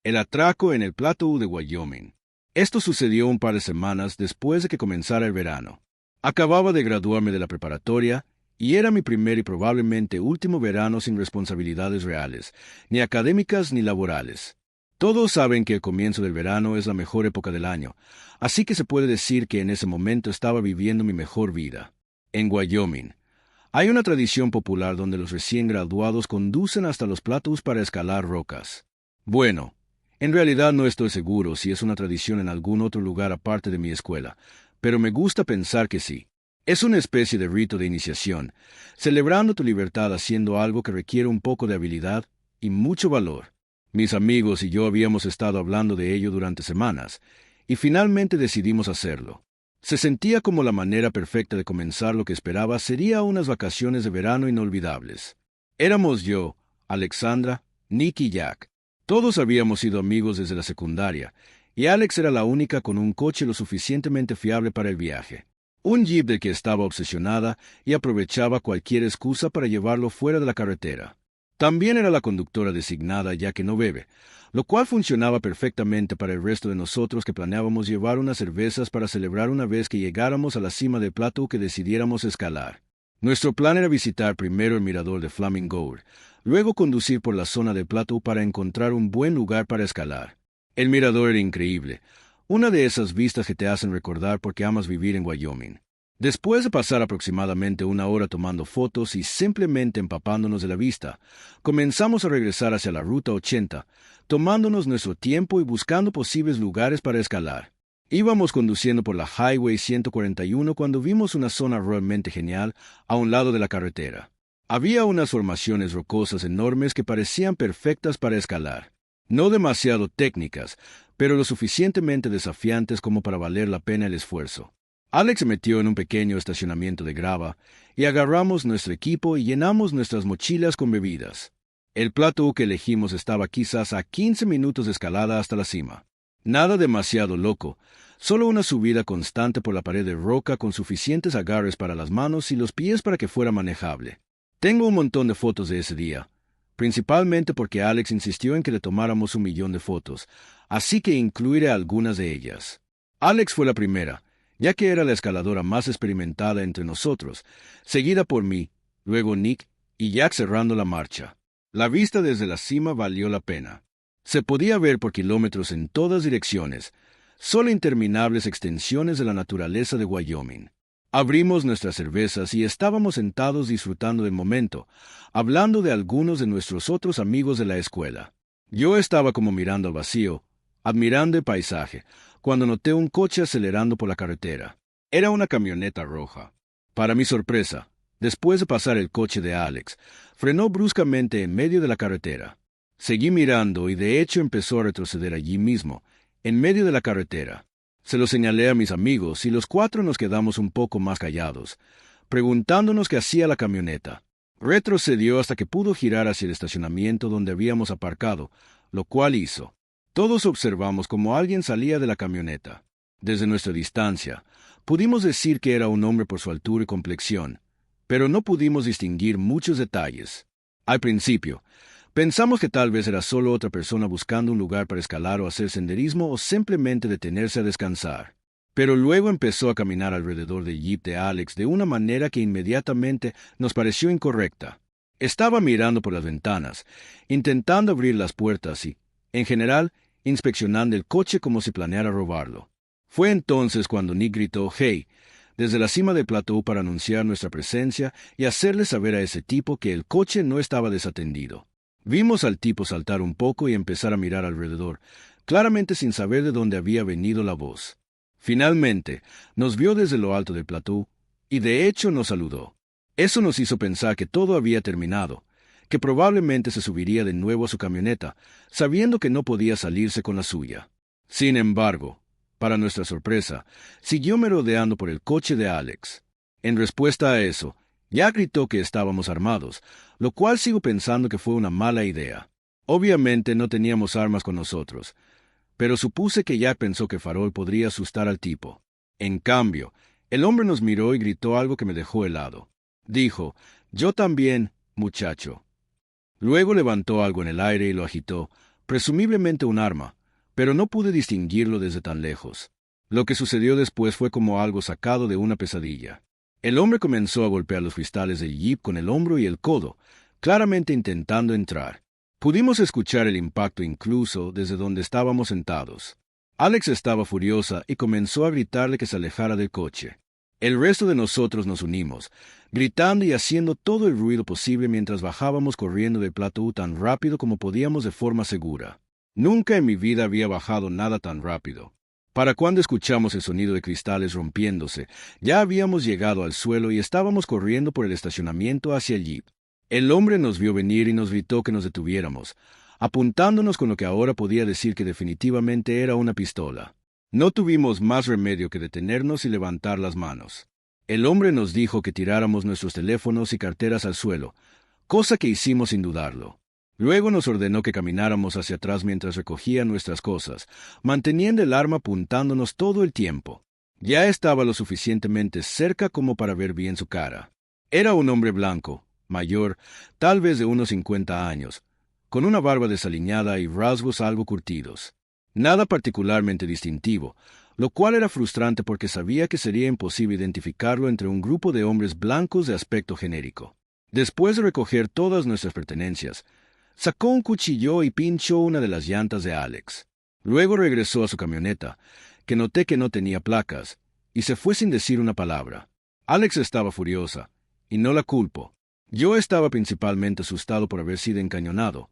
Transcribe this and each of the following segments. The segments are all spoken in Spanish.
El atraco en el Plateau de Wyoming. Esto sucedió un par de semanas después de que comenzara el verano. Acababa de graduarme de la preparatoria y era mi primer y probablemente último verano sin responsabilidades reales, ni académicas ni laborales. Todos saben que el comienzo del verano es la mejor época del año, así que se puede decir que en ese momento estaba viviendo mi mejor vida. En Wyoming, hay una tradición popular donde los recién graduados conducen hasta los platos para escalar rocas. Bueno, en realidad no estoy seguro si es una tradición en algún otro lugar aparte de mi escuela, pero me gusta pensar que sí. Es una especie de rito de iniciación, celebrando tu libertad haciendo algo que requiere un poco de habilidad y mucho valor. Mis amigos y yo habíamos estado hablando de ello durante semanas, y finalmente decidimos hacerlo. Se sentía como la manera perfecta de comenzar lo que esperaba sería unas vacaciones de verano inolvidables. Éramos yo, Alexandra, Nick y Jack. Todos habíamos sido amigos desde la secundaria, y Alex era la única con un coche lo suficientemente fiable para el viaje. Un Jeep del que estaba obsesionada y aprovechaba cualquier excusa para llevarlo fuera de la carretera. También era la conductora designada ya que no bebe, lo cual funcionaba perfectamente para el resto de nosotros que planeábamos llevar unas cervezas para celebrar una vez que llegáramos a la cima del plato que decidiéramos escalar. Nuestro plan era visitar primero el mirador de Flaming Gourd, luego conducir por la zona del plato para encontrar un buen lugar para escalar. El mirador era increíble, una de esas vistas que te hacen recordar por qué amas vivir en Wyoming. Después de pasar aproximadamente una hora tomando fotos y simplemente empapándonos de la vista, comenzamos a regresar hacia la Ruta 80, tomándonos nuestro tiempo y buscando posibles lugares para escalar. Íbamos conduciendo por la Highway 141 cuando vimos una zona realmente genial a un lado de la carretera. Había unas formaciones rocosas enormes que parecían perfectas para escalar. No demasiado técnicas, pero lo suficientemente desafiantes como para valer la pena el esfuerzo. Alex se metió en un pequeño estacionamiento de grava y agarramos nuestro equipo y llenamos nuestras mochilas con bebidas. El plato que elegimos estaba quizás a 15 minutos de escalada hasta la cima. Nada demasiado loco, solo una subida constante por la pared de roca con suficientes agarres para las manos y los pies para que fuera manejable. Tengo un montón de fotos de ese día, principalmente porque Alex insistió en que le tomáramos 1 millón de fotos, así que incluiré algunas de ellas. Alex fue la primera, ya que era la escaladora más experimentada entre nosotros, seguida por mí, luego Nick y Jack cerrando la marcha. La vista desde la cima valió la pena. Se podía ver por kilómetros en todas direcciones, solo interminables extensiones de la naturaleza de Wyoming. Abrimos nuestras cervezas y estábamos sentados disfrutando del momento, hablando de algunos de nuestros otros amigos de la escuela. Yo estaba como mirando al vacío, admirando el paisaje, cuando noté un coche acelerando por la carretera. Era una camioneta roja. Para mi sorpresa, después de pasar el coche de Alex, frenó bruscamente en medio de la carretera. Seguí mirando y de hecho empezó a retroceder allí mismo, en medio de la carretera. Se lo señalé a mis amigos y los 4 nos quedamos un poco más callados, preguntándonos qué hacía la camioneta. Retrocedió hasta que pudo girar hacia el estacionamiento donde habíamos aparcado, lo cual hizo. Todos observamos cómo alguien salía de la camioneta. Desde nuestra distancia, pudimos decir que era un hombre por su altura y complexión, pero no pudimos distinguir muchos detalles. Al principio, pensamos que tal vez era solo otra persona buscando un lugar para escalar o hacer senderismo o simplemente detenerse a descansar. Pero luego empezó a caminar alrededor del jeep de Alex de una manera que inmediatamente nos pareció incorrecta. Estaba mirando por las ventanas, intentando abrir las puertas y, en general, inspeccionando el coche como si planeara robarlo. Fue entonces cuando Nick gritó «Hey» desde la cima del plató para anunciar nuestra presencia y hacerle saber a ese tipo que el coche no estaba desatendido. Vimos al tipo saltar un poco y empezar a mirar alrededor, claramente sin saber de dónde había venido la voz. Finalmente, nos vio desde lo alto del plató y de hecho nos saludó. Eso nos hizo pensar que todo había terminado, que probablemente se subiría de nuevo a su camioneta, sabiendo que no podía salirse con la suya. Sin embargo, para nuestra sorpresa, siguió merodeando por el coche de Alex. En respuesta a eso, Jack gritó que estábamos armados, lo cual sigo pensando que fue una mala idea. Obviamente no teníamos armas con nosotros, pero supuse que Jack pensó que Farol podría asustar al tipo. En cambio, el hombre nos miró y gritó algo que me dejó helado. Dijo, «Yo también, muchacho». Luego levantó algo en el aire y lo agitó, presumiblemente un arma, pero no pude distinguirlo desde tan lejos. Lo que sucedió después fue como algo sacado de una pesadilla. El hombre comenzó a golpear los cristales del jeep con el hombro y el codo, claramente intentando entrar. Pudimos escuchar el impacto incluso desde donde estábamos sentados. Alex estaba furiosa y comenzó a gritarle que se alejara del coche. El resto de nosotros nos unimos, gritando y haciendo todo el ruido posible mientras bajábamos corriendo del Plateau tan rápido como podíamos de forma segura. Nunca en mi vida había bajado nada tan rápido. Para cuando escuchamos el sonido de cristales rompiéndose, ya habíamos llegado al suelo y estábamos corriendo por el estacionamiento hacia el jeep. El hombre nos vio venir y nos gritó que nos detuviéramos, apuntándonos con lo que ahora podía decir que definitivamente era una pistola. No tuvimos más remedio que detenernos y levantar las manos. El hombre nos dijo que tiráramos nuestros teléfonos y carteras al suelo, cosa que hicimos sin dudarlo. Luego nos ordenó que camináramos hacia atrás mientras recogía nuestras cosas, manteniendo el arma apuntándonos todo el tiempo. Ya estaba lo suficientemente cerca como para ver bien su cara. Era un hombre blanco, mayor, tal vez de unos 50 años, con una barba desaliñada y rasgos algo curtidos. Nada particularmente distintivo, lo cual era frustrante porque sabía que sería imposible identificarlo entre un grupo de hombres blancos de aspecto genérico. Después de recoger todas nuestras pertenencias, sacó un cuchillo y pinchó una de las llantas de Alex. Luego regresó a su camioneta, que noté que no tenía placas, y se fue sin decir una palabra. Alex estaba furiosa, y no la culpo. Yo estaba principalmente asustado por haber sido encañonado,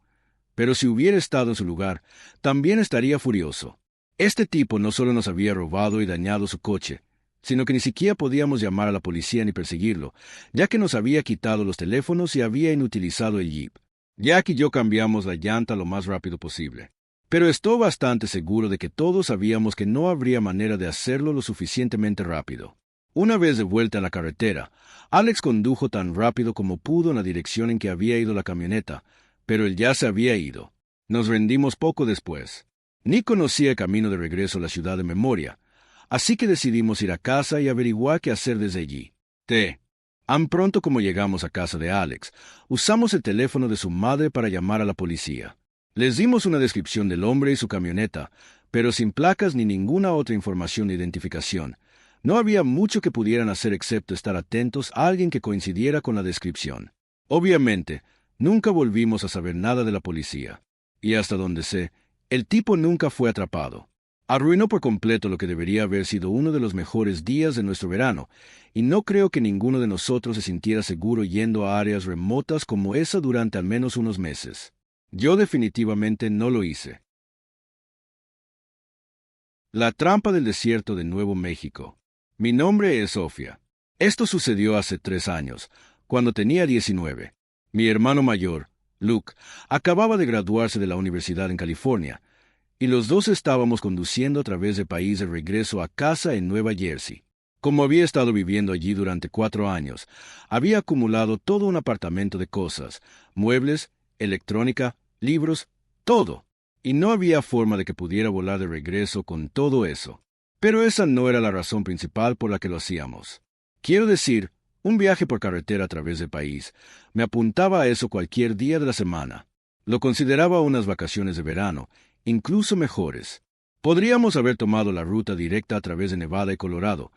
pero si hubiera estado en su lugar, también estaría furioso. Este tipo no solo nos había robado y dañado su coche, sino que ni siquiera podíamos llamar a la policía ni perseguirlo, ya que nos había quitado los teléfonos y había inutilizado el jeep. Jack y yo cambiamos la llanta lo más rápido posible. Pero estoy bastante seguro de que todos sabíamos que no habría manera de hacerlo lo suficientemente rápido. Una vez de vuelta a la carretera, Alex condujo tan rápido como pudo en la dirección en que había ido la camioneta, pero él ya se había ido. Nos rendimos poco después. Ni conocía el camino de regreso a la ciudad de memoria, así que decidimos ir a casa y averiguar qué hacer desde allí. Tan pronto como llegamos a casa de Alex, usamos el teléfono de su madre para llamar a la policía. Les dimos una descripción del hombre y su camioneta, pero sin placas ni ninguna otra información de identificación. No había mucho que pudieran hacer excepto estar atentos a alguien que coincidiera con la descripción. Obviamente, nunca volvimos a saber nada de la policía. Y hasta donde sé, el tipo nunca fue atrapado. Arruinó por completo lo que debería haber sido uno de los mejores días de nuestro verano, y no creo que ninguno de nosotros se sintiera seguro yendo a áreas remotas como esa durante al menos unos meses. Yo definitivamente no lo hice. La trampa del desierto de Nuevo México. Mi nombre es Sofía. Esto sucedió hace 3 años, cuando tenía 19. Mi hermano mayor, Luke, acababa de graduarse de la universidad en California, y los dos estábamos conduciendo a través del país de regreso a casa en Nueva Jersey. Como había estado viviendo allí durante 4 años, había acumulado todo un apartamento de cosas, muebles, electrónica, libros, todo. Y no había forma de que pudiera volar de regreso con todo eso. Pero esa no era la razón principal por la que lo hacíamos. Quiero decir, un viaje por carretera a través del país. Me apuntaba a eso cualquier día de la semana. Lo consideraba unas vacaciones de verano, incluso mejores. Podríamos haber tomado la ruta directa a través de Nevada y Colorado,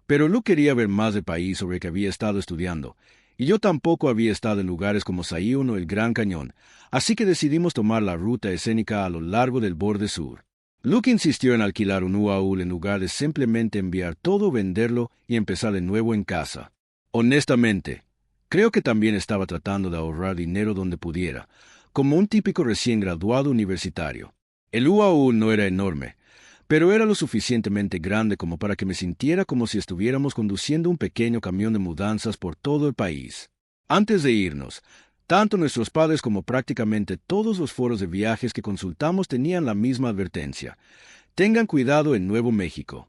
pero Luke quería ver más del país sobre el que había estado estudiando, y yo tampoco había estado en lugares como Zion o el Gran Cañón, así que decidimos tomar la ruta escénica a lo largo del borde sur. Luke insistió en alquilar un UAU en lugar de simplemente enviar todo, venderlo y empezar de nuevo en casa. Honestamente, creo que también estaba tratando de ahorrar dinero donde pudiera, como un típico recién graduado universitario. El UAU no era enorme, pero era lo suficientemente grande como para que me sintiera como si estuviéramos conduciendo un pequeño camión de mudanzas por todo el país. Antes de irnos, tanto nuestros padres como prácticamente todos los foros de viajes que consultamos tenían la misma advertencia: tengan cuidado en Nuevo México.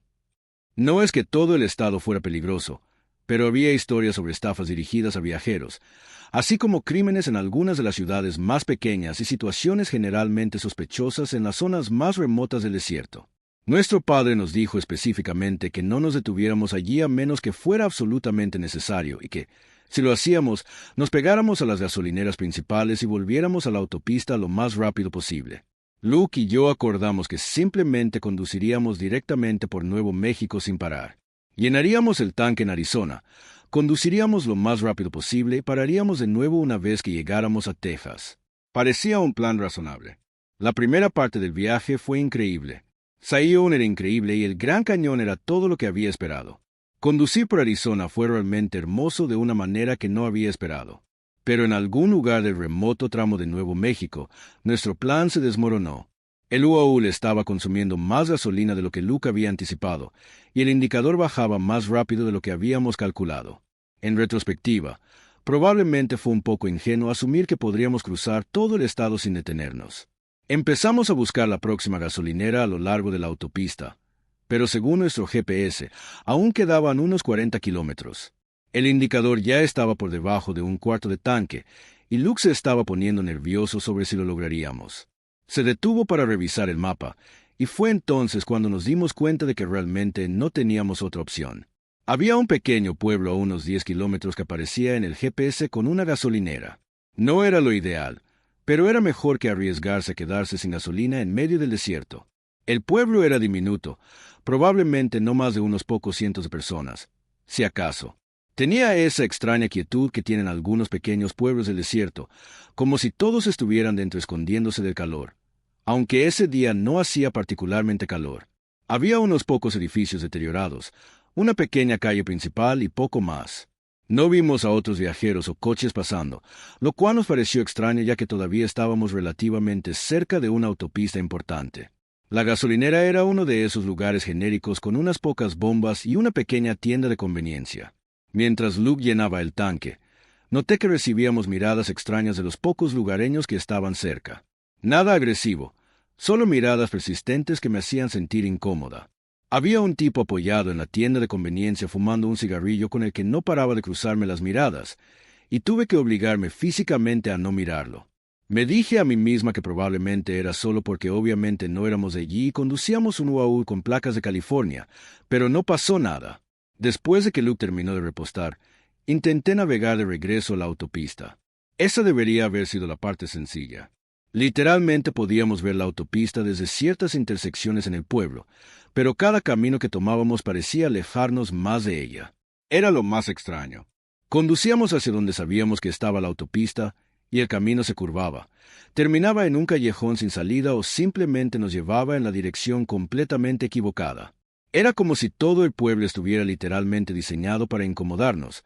No es que todo el estado fuera peligroso, pero había historias sobre estafas dirigidas a viajeros, así como crímenes en algunas de las ciudades más pequeñas y situaciones generalmente sospechosas en las zonas más remotas del desierto. Nuestro padre nos dijo específicamente que no nos detuviéramos allí a menos que fuera absolutamente necesario y que, si lo hacíamos, nos pegáramos a las gasolineras principales y volviéramos a la autopista lo más rápido posible. Luke y yo acordamos que simplemente conduciríamos directamente por Nuevo México sin parar. Llenaríamos el tanque en Arizona, conduciríamos lo más rápido posible y pararíamos de nuevo una vez que llegáramos a Texas. Parecía un plan razonable. La primera parte del viaje fue increíble. Zion era increíble y el Gran Cañón era todo lo que había esperado. Conducir por Arizona fue realmente hermoso de una manera que no había esperado. Pero en algún lugar del remoto tramo de Nuevo México, nuestro plan se desmoronó. El UAU estaba consumiendo más gasolina de lo que Luke había anticipado, y el indicador bajaba más rápido de lo que habíamos calculado. En retrospectiva, probablemente fue un poco ingenuo asumir que podríamos cruzar todo el estado sin detenernos. Empezamos a buscar la próxima gasolinera a lo largo de la autopista, pero según nuestro GPS, aún quedaban unos 40 kilómetros. El indicador ya estaba por debajo de un cuarto de tanque, y Luke se estaba poniendo nervioso sobre si lo lograríamos. Se detuvo para revisar el mapa, y fue entonces cuando nos dimos cuenta de que realmente no teníamos otra opción. Había un pequeño pueblo a unos 10 kilómetros que aparecía en el GPS con una gasolinera. No era lo ideal, pero era mejor que arriesgarse a quedarse sin gasolina en medio del desierto. El pueblo era diminuto, probablemente no más de unos pocos cientos de personas, si acaso. Tenía esa extraña quietud que tienen algunos pequeños pueblos del desierto, como si todos estuvieran dentro escondiéndose del calor. Aunque ese día no hacía particularmente calor. Había unos pocos edificios deteriorados, una pequeña calle principal y poco más. No vimos a otros viajeros o coches pasando, lo cual nos pareció extraño ya que todavía estábamos relativamente cerca de una autopista importante. La gasolinera era uno de esos lugares genéricos con unas pocas bombas y una pequeña tienda de conveniencia. Mientras Luke llenaba el tanque, noté que recibíamos miradas extrañas de los pocos lugareños que estaban cerca. Nada agresivo, solo miradas persistentes que me hacían sentir incómoda. Había un tipo apoyado en la tienda de conveniencia fumando un cigarrillo con el que no paraba de cruzarme las miradas, y tuve que obligarme físicamente a no mirarlo. Me dije a mí misma que probablemente era solo porque obviamente no éramos de allí y conducíamos un UAU con placas de California, pero no pasó nada. Después de que Luke terminó de repostar, intenté navegar de regreso a la autopista. Esa debería haber sido la parte sencilla. Literalmente podíamos ver la autopista desde ciertas intersecciones en el pueblo, pero cada camino que tomábamos parecía alejarnos más de ella. Era lo más extraño. Conducíamos hacia donde sabíamos que estaba la autopista, y el camino se curvaba. Terminaba en un callejón sin salida o simplemente nos llevaba en la dirección completamente equivocada. Era como si todo el pueblo estuviera literalmente diseñado para incomodarnos,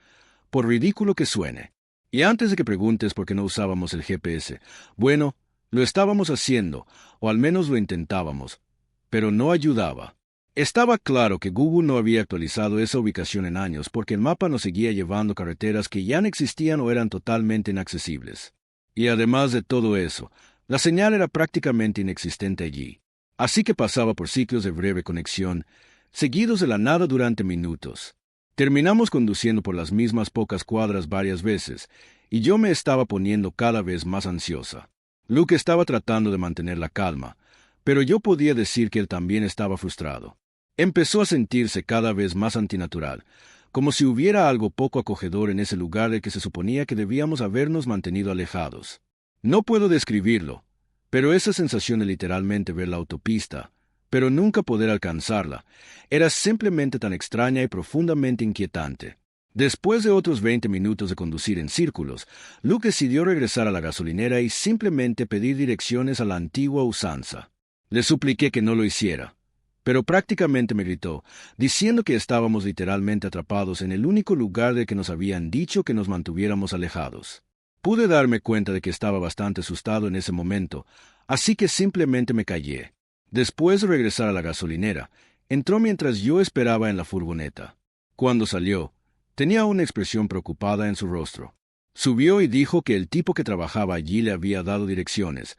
por ridículo que suene. Y antes de que preguntes por qué no usábamos el GPS, bueno, lo estábamos haciendo, o al menos lo intentábamos, pero no ayudaba. Estaba claro que Google no había actualizado esa ubicación en años porque el mapa nos seguía llevando carreteras que ya no existían o eran totalmente inaccesibles. Y además de todo eso, la señal era prácticamente inexistente allí. Así que pasaba por ciclos de breve conexión, seguidos de la nada durante minutos. Terminamos conduciendo por las mismas pocas cuadras varias veces, y yo me estaba poniendo cada vez más ansiosa. Luke estaba tratando de mantener la calma, pero yo podía decir que él también estaba frustrado. Empezó a sentirse cada vez más antinatural, como si hubiera algo poco acogedor en ese lugar del que se suponía que debíamos habernos mantenido alejados. No puedo describirlo, pero esa sensación de literalmente ver la autopista, pero nunca poder alcanzarla, era simplemente tan extraña y profundamente inquietante. Después de otros 20 minutos de conducir en círculos, Luke decidió regresar a la gasolinera y simplemente pedir direcciones a la antigua usanza. Le supliqué que no lo hiciera, pero prácticamente me gritó, diciendo que estábamos literalmente atrapados en el único lugar del que nos habían dicho que nos mantuviéramos alejados. Pude darme cuenta de que estaba bastante asustado en ese momento, así que simplemente me callé. Después de regresar a la gasolinera, entró mientras yo esperaba en la furgoneta. Cuando salió, tenía una expresión preocupada en su rostro. Subió y dijo que el tipo que trabajaba allí le había dado direcciones,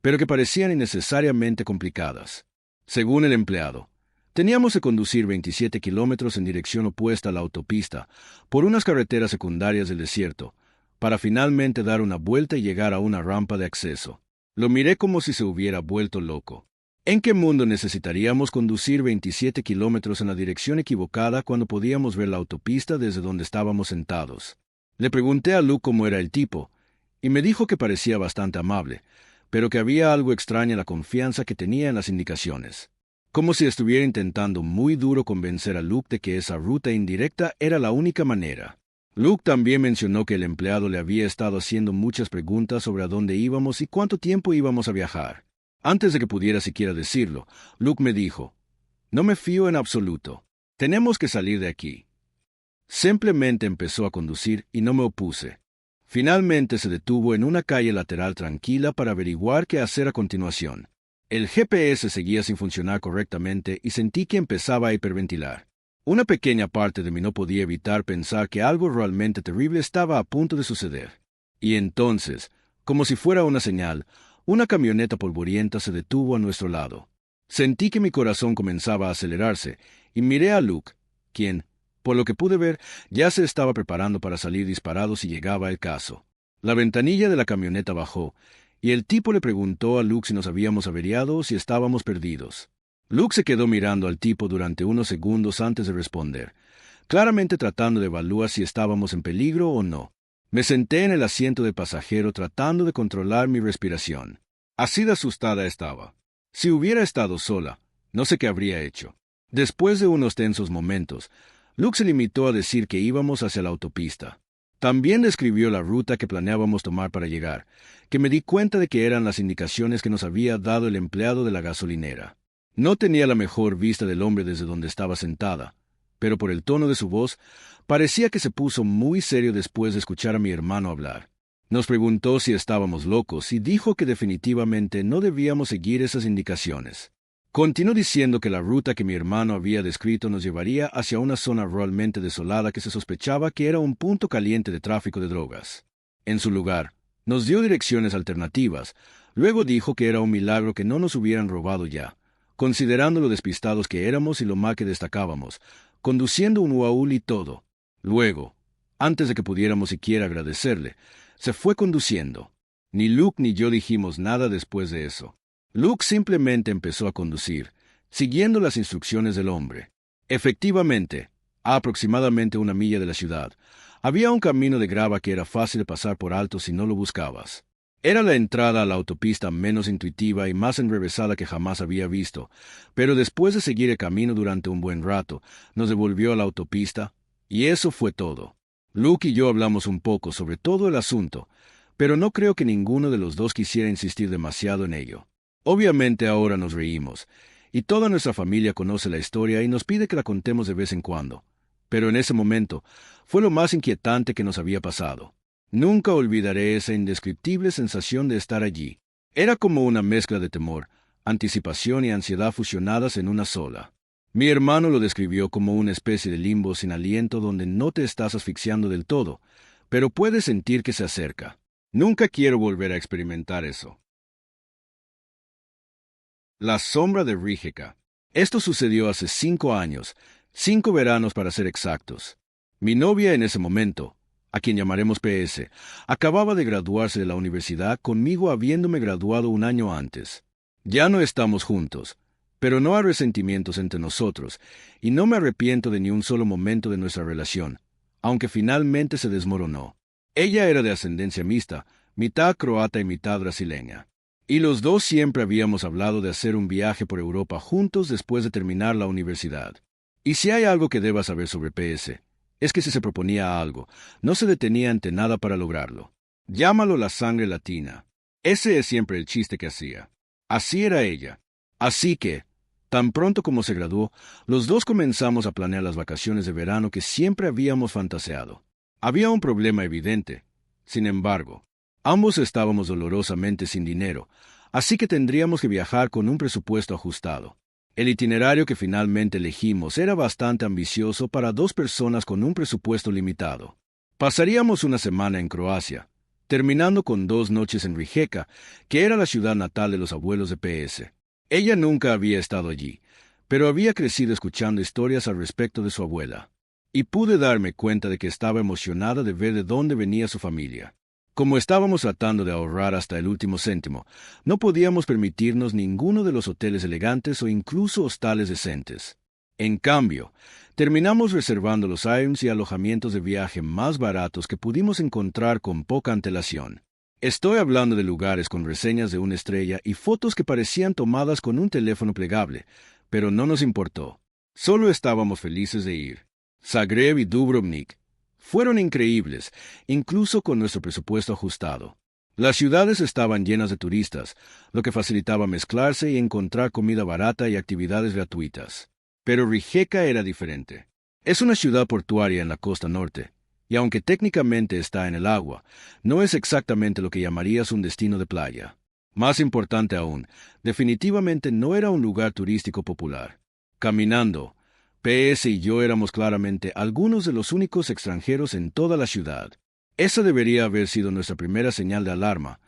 pero que parecían innecesariamente complicadas. Según el empleado, teníamos que conducir 27 kilómetros en dirección opuesta a la autopista, por unas carreteras secundarias del desierto, para finalmente dar una vuelta y llegar a una rampa de acceso. Lo miré como si se hubiera vuelto loco. ¿En qué mundo necesitaríamos conducir 27 kilómetros en la dirección equivocada cuando podíamos ver la autopista desde donde estábamos sentados? Le pregunté a Luke cómo era el tipo, y me dijo que parecía bastante amable, pero que había algo extraño en la confianza que tenía en las indicaciones. Como si estuviera intentando muy duro convencer a Luke de que esa ruta indirecta era la única manera. Luke también mencionó que el empleado le había estado haciendo muchas preguntas sobre a dónde íbamos y cuánto tiempo íbamos a viajar. Antes de que pudiera siquiera decirlo, Luke me dijo: «No me fío en absoluto. Tenemos que salir de aquí». Simplemente empezó a conducir y no me opuse. Finalmente se detuvo en una calle lateral tranquila para averiguar qué hacer a continuación. El GPS seguía sin funcionar correctamente y sentí que empezaba a hiperventilar. Una pequeña parte de mí no podía evitar pensar que algo realmente terrible estaba a punto de suceder. Y entonces, como si fuera una señal, una camioneta polvorienta se detuvo a nuestro lado. Sentí que mi corazón comenzaba a acelerarse y miré a Luke, quien, por lo que pude ver, ya se estaba preparando para salir disparado si llegaba el caso. La ventanilla de la camioneta bajó, y el tipo le preguntó a Luke si nos habíamos averiado o si estábamos perdidos. Luke se quedó mirando al tipo durante unos segundos antes de responder, claramente tratando de evaluar si estábamos en peligro o no. Me senté en el asiento de pasajero tratando de controlar mi respiración. Así de asustada estaba. Si hubiera estado sola, no sé qué habría hecho. Después de unos tensos momentos, Luke se limitó a decir que íbamos hacia la autopista. También describió la ruta que planeábamos tomar para llegar, que me di cuenta de que eran las indicaciones que nos había dado el empleado de la gasolinera. No tenía la mejor vista del hombre desde donde estaba sentada, pero por el tono de su voz, parecía que se puso muy serio después de escuchar a mi hermano hablar. Nos preguntó si estábamos locos y dijo que definitivamente no debíamos seguir esas indicaciones. Continuó diciendo que la ruta que mi hermano había descrito nos llevaría hacia una zona realmente desolada que se sospechaba que era un punto caliente de tráfico de drogas. En su lugar, nos dio direcciones alternativas. Luego dijo que era un milagro que no nos hubieran robado ya, considerando lo despistados que éramos y lo mal que destacábamos, conduciendo un Uaul y todo. Luego, antes de que pudiéramos siquiera agradecerle, se fue conduciendo. Ni Luke ni yo dijimos nada después de eso. Luke simplemente empezó a conducir, siguiendo las instrucciones del hombre. Efectivamente, a aproximadamente 1 milla de la ciudad, había un camino de grava que era fácil de pasar por alto si no lo buscabas. Era la entrada a la autopista menos intuitiva y más enrevesada que jamás había visto, pero después de seguir el camino durante un buen rato, nos devolvió a la autopista, y eso fue todo. Luke y yo hablamos un poco sobre todo el asunto, pero no creo que ninguno de los dos quisiera insistir demasiado en ello. Obviamente ahora nos reímos, y toda nuestra familia conoce la historia y nos pide que la contemos de vez en cuando. Pero en ese momento fue lo más inquietante que nos había pasado. Nunca olvidaré esa indescriptible sensación de estar allí. Era como una mezcla de temor, anticipación y ansiedad fusionadas en una sola. Mi hermano lo describió como una especie de limbo sin aliento donde no te estás asfixiando del todo, pero puedes sentir que se acerca. Nunca quiero volver a experimentar eso. La sombra de Rijeka. Esto sucedió hace 5 años, 5 veranos para ser exactos. Mi novia en ese momento, a quien llamaremos PS, acababa de graduarse de la universidad conmigo habiéndome graduado un año antes. Ya no estamos juntos, pero no hay resentimientos entre nosotros, y no me arrepiento de ni un solo momento de nuestra relación, aunque finalmente se desmoronó. Ella era de ascendencia mixta, mitad croata y mitad brasileña. Y los dos siempre habíamos hablado de hacer un viaje por Europa juntos después de terminar la universidad. Y si hay algo que debas saber sobre PS, es que si se proponía algo, no se detenía ante nada para lograrlo. Llámalo la sangre latina. Ese es siempre el chiste que hacía. Así era ella. Así que, tan pronto como se graduó, los dos comenzamos a planear las vacaciones de verano que siempre habíamos fantaseado. Había un problema evidente. Sin embargo, ambos estábamos dolorosamente sin dinero, así que tendríamos que viajar con un presupuesto ajustado. El itinerario que finalmente elegimos era bastante ambicioso para 2 personas con un presupuesto limitado. Pasaríamos una semana en Croacia, terminando con 2 noches en Rijeka, que era la ciudad natal de los abuelos de PS. Ella nunca había estado allí, pero había crecido escuchando historias al respecto de su abuela. Y pude darme cuenta de que estaba emocionada de ver de dónde venía su familia. Como estábamos tratando de ahorrar hasta el último céntimo, no podíamos permitirnos ninguno de los hoteles elegantes o incluso hostales decentes. En cambio, terminamos reservando los Irons y alojamientos de viaje más baratos que pudimos encontrar con poca antelación. Estoy hablando de lugares con reseñas de una estrella y fotos que parecían tomadas con un teléfono plegable, pero no nos importó. Solo estábamos felices de ir. Zagreb y Dubrovnik fueron increíbles, incluso con nuestro presupuesto ajustado. Las ciudades estaban llenas de turistas, lo que facilitaba mezclarse y encontrar comida barata y actividades gratuitas. Pero Rijeka era diferente. Es una ciudad portuaria en la costa norte, y aunque técnicamente está en el agua, no es exactamente lo que llamarías un destino de playa. Más importante aún, definitivamente no era un lugar turístico popular. Caminando, PS y yo éramos claramente algunos de los únicos extranjeros en toda la ciudad. Esa debería haber sido nuestra primera señal de alarma,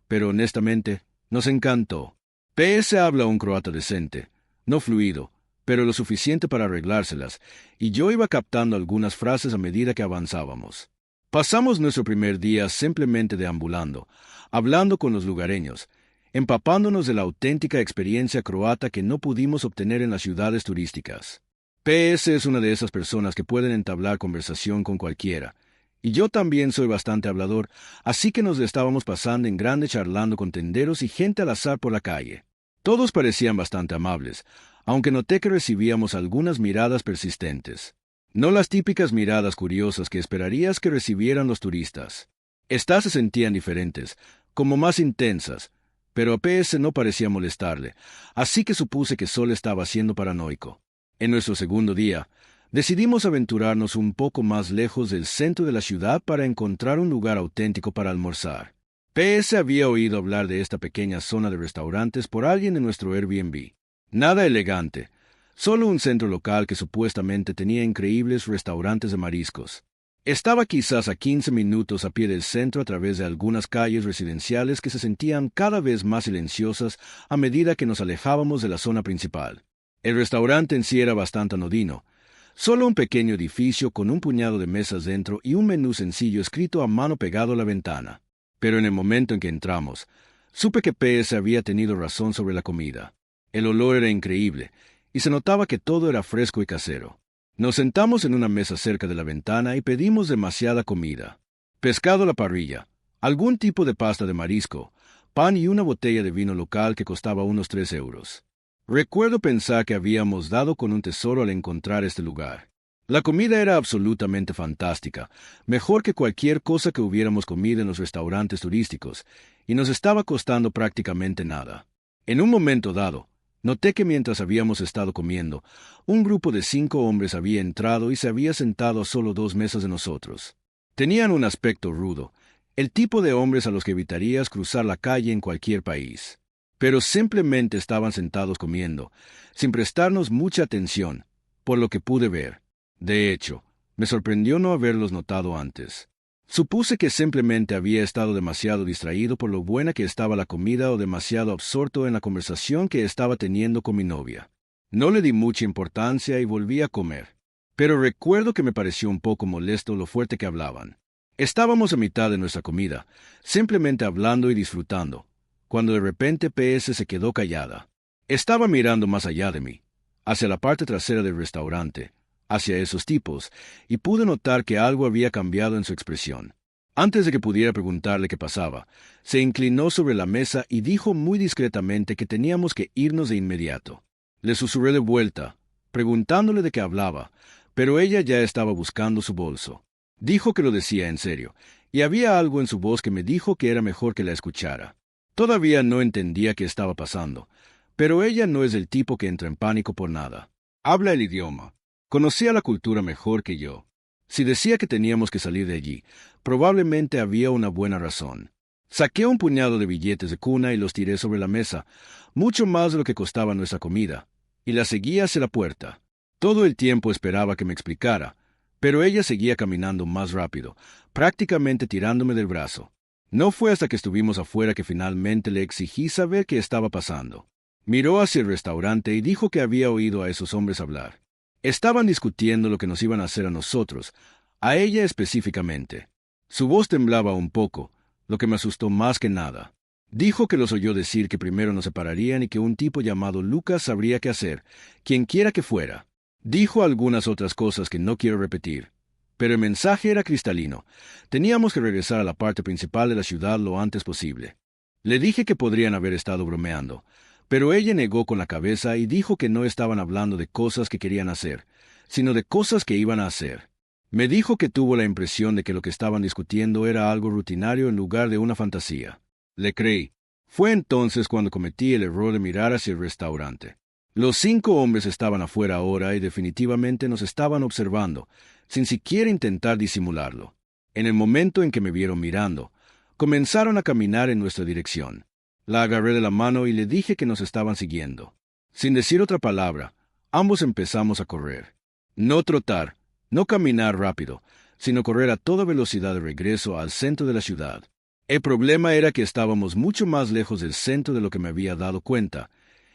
pero honestamente, nos encantó. PS habla un croata decente, no fluido, pero lo suficiente para arreglárselas, y yo iba captando algunas frases a medida que avanzábamos. Pasamos nuestro primer día simplemente deambulando, hablando con los lugareños, empapándonos de la auténtica experiencia croata que no pudimos obtener en las ciudades turísticas. PS es una de esas personas que pueden entablar conversación con cualquiera, y yo también soy bastante hablador, así que nos estábamos pasando en grande charlando con tenderos y gente al azar por la calle. Todos parecían bastante amables, aunque noté que recibíamos algunas miradas persistentes. No las típicas miradas curiosas que esperarías que recibieran los turistas. Estas se sentían diferentes, como más intensas, pero a PS no parecía molestarle, así que supuse que solo estaba siendo paranoico. En nuestro segundo día, decidimos aventurarnos un poco más lejos del centro de la ciudad para encontrar un lugar auténtico para almorzar. PS había oído hablar de esta pequeña zona de restaurantes por alguien en nuestro Airbnb. Nada elegante, solo un centro local que supuestamente tenía increíbles restaurantes de mariscos. Estaba quizás a 15 minutos a pie del centro a través de algunas calles residenciales que se sentían cada vez más silenciosas a medida que nos alejábamos de la zona principal. El restaurante en sí era bastante anodino, solo un pequeño edificio con un puñado de mesas dentro y un menú sencillo escrito a mano pegado a la ventana. Pero en el momento en que entramos, supe que PS había tenido razón sobre la comida. El olor era increíble, y se notaba que todo era fresco y casero. Nos sentamos en una mesa cerca de la ventana y pedimos demasiada comida. Pescado a la parrilla, algún tipo de pasta de marisco, pan y una botella de vino local que costaba unos 3 euros. Recuerdo pensar que habíamos dado con un tesoro al encontrar este lugar. La comida era absolutamente fantástica, mejor que cualquier cosa que hubiéramos comido en los restaurantes turísticos, y nos estaba costando prácticamente nada. En un momento dado, noté que mientras habíamos estado comiendo, un grupo de 5 hombres había entrado y se había sentado a solo 2 mesas de nosotros. Tenían un aspecto rudo, el tipo de hombres a los que evitarías cruzar la calle en cualquier país. Pero simplemente estaban sentados comiendo, sin prestarnos mucha atención, por lo que pude ver. De hecho, me sorprendió no haberlos notado antes. Supuse que simplemente había estado demasiado distraído por lo buena que estaba la comida o demasiado absorto en la conversación que estaba teniendo con mi novia. No le di mucha importancia y volví a comer. Pero recuerdo que me pareció un poco molesto lo fuerte que hablaban. Estábamos a mitad de nuestra comida, simplemente hablando y disfrutando, cuando de repente PS se quedó callada. Estaba mirando más allá de mí, hacia la parte trasera del restaurante, hacia esos tipos, y pude notar que algo había cambiado en su expresión. Antes de que pudiera preguntarle qué pasaba, se inclinó sobre la mesa y dijo muy discretamente que teníamos que irnos de inmediato. Le susurré de vuelta, preguntándole de qué hablaba, pero ella ya estaba buscando su bolso. Dijo que lo decía en serio, y había algo en su voz que me dijo que era mejor que la escuchara. Todavía no entendía qué estaba pasando, pero ella no es el tipo que entra en pánico por nada. Habla el idioma. Conocía la cultura mejor que yo. Si decía que teníamos que salir de allí, probablemente había una buena razón. Saqué un puñado de billetes de cuna y los tiré sobre la mesa, mucho más de lo que costaba nuestra comida, y la seguí hacia la puerta. Todo el tiempo esperaba que me explicara, pero ella seguía caminando más rápido, prácticamente tirándome del brazo. No fue hasta que estuvimos afuera que finalmente le exigí saber qué estaba pasando. Miró hacia el restaurante y dijo que había oído a esos hombres hablar. Estaban discutiendo lo que nos iban a hacer a nosotros, a ella específicamente. Su voz temblaba un poco, lo que me asustó más que nada. Dijo que los oyó decir que primero nos separarían y que un tipo llamado Lucas sabría qué hacer, quien quiera que fuera. Dijo algunas otras cosas que no quiero repetir, Pero el mensaje era cristalino. Teníamos que regresar a la parte principal de la ciudad lo antes posible. Le dije que podrían haber estado bromeando, pero ella negó con la cabeza y dijo que no estaban hablando de cosas que querían hacer, sino de cosas que iban a hacer. Me dijo que tuvo la impresión de que lo que estaban discutiendo era algo rutinario en lugar de una fantasía. Le creí. Fue entonces cuando cometí el error de mirar hacia el restaurante. Los 5 hombres estaban afuera ahora y definitivamente nos estaban observando, sin siquiera intentar disimularlo. En el momento en que me vieron mirando, comenzaron a caminar en nuestra dirección. La agarré de la mano y le dije que nos estaban siguiendo. Sin decir otra palabra, ambos empezamos a correr. No trotar, no caminar rápido, sino correr a toda velocidad de regreso al centro de la ciudad. El problema era que estábamos mucho más lejos del centro de lo que me había dado cuenta,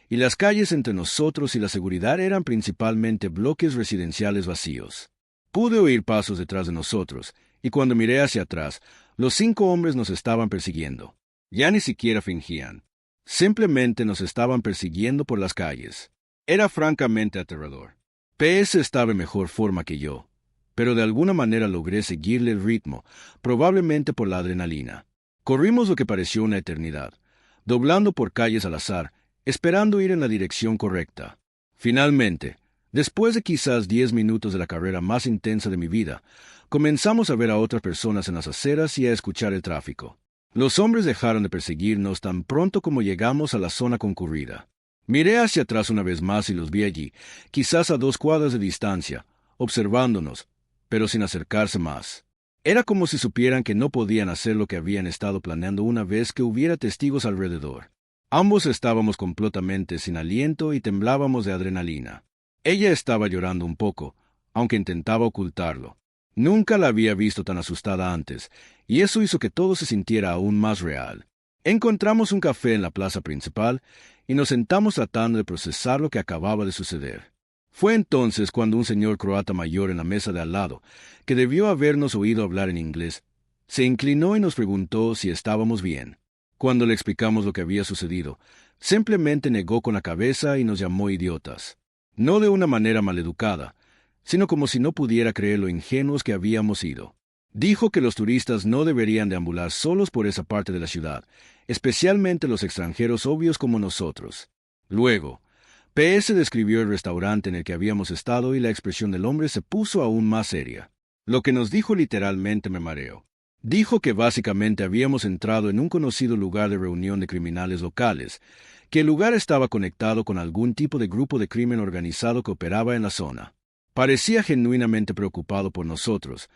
y las calles entre nosotros y la seguridad eran principalmente bloques residenciales vacíos. Pude oír pasos detrás de nosotros, y cuando miré hacia atrás, los 5 hombres nos estaban persiguiendo. Ya ni siquiera fingían. Simplemente nos estaban persiguiendo por las calles. Era francamente aterrador. PS estaba en mejor forma que yo, pero de alguna manera logré seguirle el ritmo, probablemente por la adrenalina. Corrimos lo que pareció una eternidad, doblando por calles al azar, esperando ir en la dirección correcta. Finalmente, después de quizás 10 minutos de la carrera más intensa de mi vida, comenzamos a ver a otras personas en las aceras y a escuchar el tráfico. Los hombres dejaron de perseguirnos tan pronto como llegamos a la zona concurrida. Miré hacia atrás una vez más y los vi allí, quizás a 2 cuadras de distancia, observándonos, pero sin acercarse más. Era como si supieran que no podían hacer lo que habían estado planeando una vez que hubiera testigos alrededor. Ambos estábamos completamente sin aliento y temblábamos de adrenalina. Ella estaba llorando un poco, aunque intentaba ocultarlo. Nunca la había visto tan asustada antes, y eso hizo que todo se sintiera aún más real. Encontramos un café en la plaza principal y nos sentamos tratando de procesar lo que acababa de suceder. Fue entonces cuando un señor croata mayor en la mesa de al lado, que debió habernos oído hablar en inglés, se inclinó y nos preguntó si estábamos bien. Cuando le explicamos lo que había sucedido, simplemente negó con la cabeza y nos llamó idiotas. No de una manera maleducada, sino como si no pudiera creer lo ingenuos que habíamos sido. Dijo que los turistas no deberían deambular solos por esa parte de la ciudad, especialmente los extranjeros obvios como nosotros. Luego, PS describió el restaurante en el que habíamos estado y la expresión del hombre se puso aún más seria. Lo que nos dijo literalmente me mareó. Dijo que básicamente habíamos entrado en un conocido lugar de reunión de criminales locales, que el lugar estaba conectado con algún tipo de grupo de crimen organizado que operaba en la zona. Parecía genuinamente preocupado por nosotros,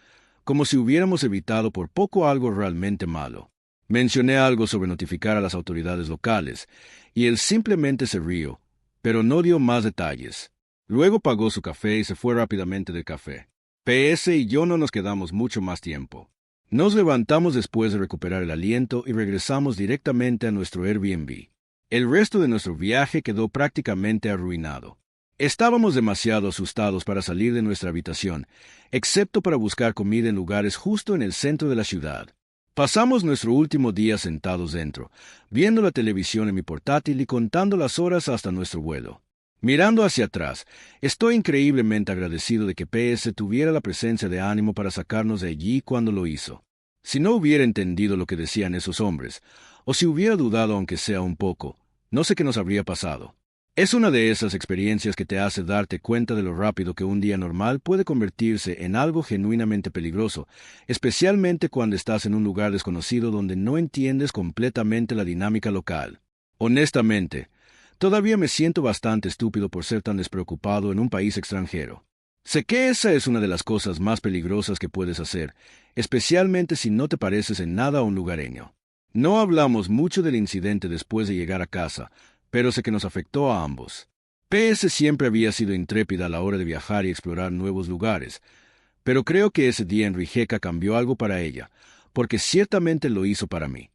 como si hubiéramos evitado por poco algo realmente malo. Mencioné algo sobre notificar a las autoridades locales, y él simplemente se rió, pero no dio más detalles. Luego pagó su café y se fue rápidamente del café. PS y yo no nos quedamos mucho más tiempo. Nos levantamos después de recuperar el aliento y regresamos directamente a nuestro Airbnb. El resto de nuestro viaje quedó prácticamente arruinado. Estábamos demasiado asustados para salir de nuestra habitación, excepto para buscar comida en lugares justo en el centro de la ciudad. Pasamos nuestro último día sentados dentro, viendo la televisión en mi portátil y contando las horas hasta nuestro vuelo. Mirando hacia atrás, estoy increíblemente agradecido de que PS tuviera la presencia de ánimo para sacarnos de allí cuando lo hizo. Si no hubiera entendido lo que decían esos hombres, o si hubiera dudado aunque sea un poco, no sé qué nos habría pasado. Es una de esas experiencias que te hace darte cuenta de lo rápido que un día normal puede convertirse en algo genuinamente peligroso, especialmente cuando estás en un lugar desconocido donde no entiendes completamente la dinámica local. Honestamente, todavía me siento bastante estúpido por ser tan despreocupado en un país extranjero. Sé que esa es una de las cosas más peligrosas que puedes hacer, especialmente si no te pareces en nada a un lugareño. No hablamos mucho del incidente después de llegar a casa, pero sé que nos afectó a ambos. PS siempre había sido intrépida a la hora de viajar y explorar nuevos lugares, pero creo que ese día en Rijeka cambió algo para ella, porque ciertamente lo hizo para mí.